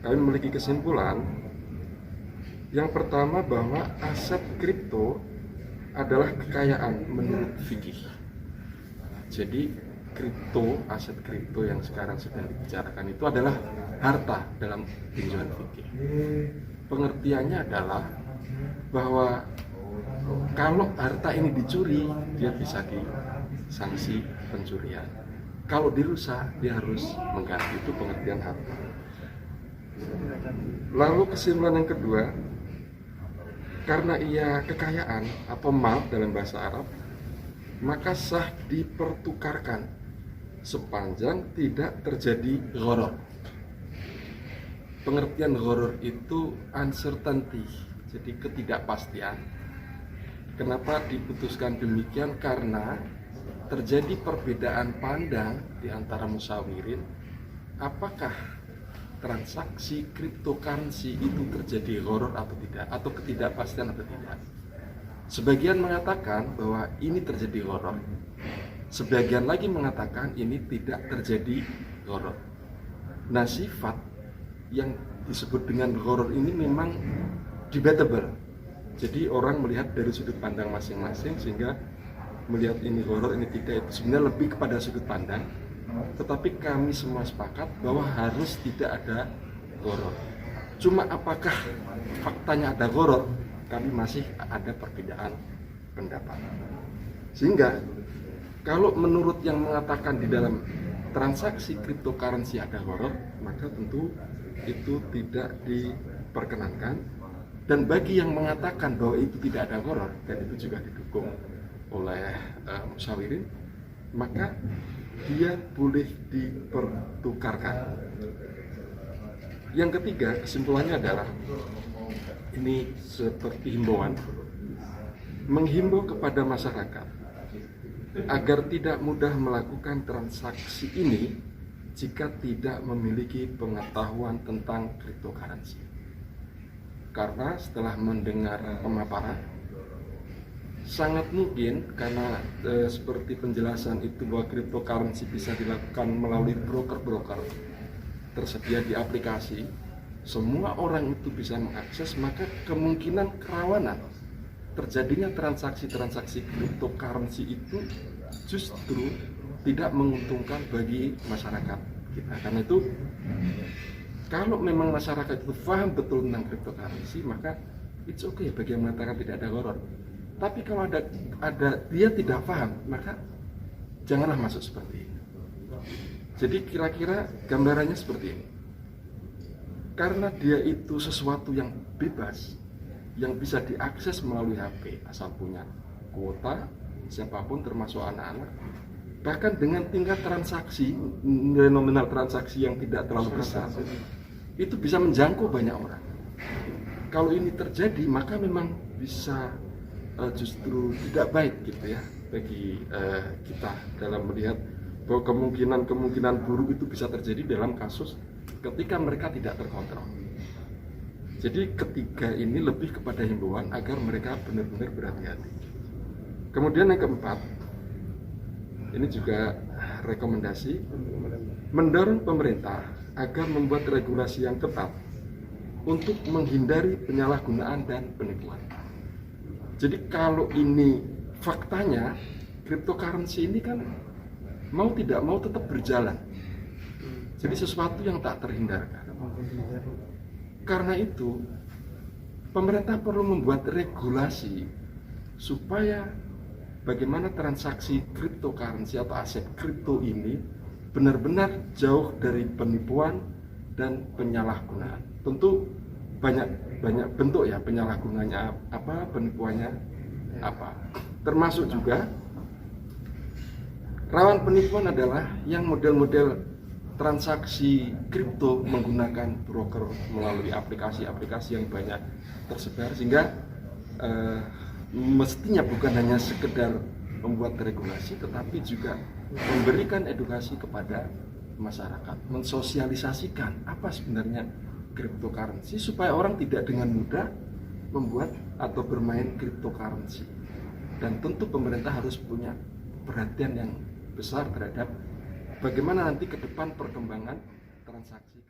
kami memiliki kesimpulan yang pertama bahwa aset kripto adalah kekayaan menurut fikih. Jadi aset kripto yang sekarang sedang dibicarakan itu adalah harta dalam tinjauan fikih. Pengertiannya adalah bahwa kalau harta ini dicuri, dia bisa disanksi pencurian. Kalau dirusak, dia harus mengganti. Itu pengertian harta. Lalu kesimpulan yang kedua, karena ia kekayaan atau mal dalam bahasa Arab, maka sah dipertukarkan sepanjang tidak terjadi gharar. Pengertian gharar itu uncertainty, jadi ketidakpastian. Kenapa diputuskan demikian? Karena terjadi perbedaan pandang di antara musyawirin apakah transaksi cryptocurrency itu terjadi gharar atau tidak, atau ketidakpastian atau tidak. Sebagian mengatakan bahwa ini terjadi gharar, sebagian lagi mengatakan ini tidak terjadi gharar. Nah, sifat yang disebut dengan gharar ini memang debatable. Jadi orang melihat dari sudut pandang masing-masing, sehingga melihat ini gharar, ini tidak, itu sebenarnya lebih kepada sudut pandang. Tetapi kami semua sepakat bahwa harus tidak ada gharar. Cuma apakah faktanya ada gharar, kami masih ada perbedaan pendapat. Sehingga kalau menurut yang mengatakan di dalam transaksi cryptocurrency ada gharar, maka tentu itu tidak diperkenankan. Dan bagi yang mengatakan bahwa itu tidak ada gharar, dan itu juga didukung oleh musyawirin, maka dia boleh dipertukarkan. Yang ketiga, kesimpulannya adalah ini seperti himbauan, menghimbau kepada masyarakat agar tidak mudah melakukan transaksi ini jika tidak memiliki pengetahuan tentang cryptocurrency. Karena setelah mendengar pemaparan, sangat mungkin karena seperti penjelasan itu bahwa cryptocurrency bisa dilakukan melalui broker-broker tersedia di aplikasi, semua orang itu bisa mengakses, maka kemungkinan kerawanan terjadinya transaksi-transaksi cryptocurrency itu justru tidak menguntungkan bagi masyarakat kita. Karena itu kalau memang masyarakat itu paham betul tentang cryptocurrency, maka it's okay bagi yang mengatakan tidak ada gharar. Tapi kalau ada dia tidak paham, maka janganlah masuk seperti ini. Jadi kira-kira gambarannya seperti ini. Karena dia itu sesuatu yang bebas, yang bisa diakses melalui HP, asal punya kuota, siapapun termasuk anak-anak. Bahkan dengan tingkat transaksi, nilai nominal transaksi yang tidak terlalu besar, itu bisa menjangkau banyak orang. Kalau ini terjadi, maka memang bisa justru tidak baik gitu ya bagi kita dalam melihat bahwa kemungkinan buruk itu bisa terjadi dalam kasus ketika mereka tidak terkontrol. Jadi ketiga ini lebih kepada himbauan agar mereka benar-benar berhati-hati. Kemudian yang keempat, ini juga rekomendasi, mendorong pemerintah agar membuat regulasi yang ketat untuk menghindari penyalahgunaan dan penipuan. Jadi kalau ini faktanya, cryptocurrency ini kan mau tidak mau tetap berjalan. Jadi sesuatu yang tak terhindarkan. Karena itu, pemerintah perlu membuat regulasi supaya bagaimana transaksi cryptocurrency atau aset kripto ini benar-benar jauh dari penipuan dan penyalahgunaan. Tentu banyak bentuk ya penyalahgunaannya apa, penipuannya apa. Termasuk juga rawan penipuan adalah yang model-model transaksi kripto menggunakan broker melalui aplikasi-aplikasi yang banyak tersebar, sehingga mestinya bukan hanya sekedar membuat regulasi, tetapi juga memberikan edukasi kepada masyarakat, mensosialisasikan apa sebenarnya cryptocurrency supaya orang tidak dengan mudah membuat atau bermain cryptocurrency. Dan tentu pemerintah harus punya perhatian yang besar terhadap bagaimana nanti ke depan perkembangan transaksi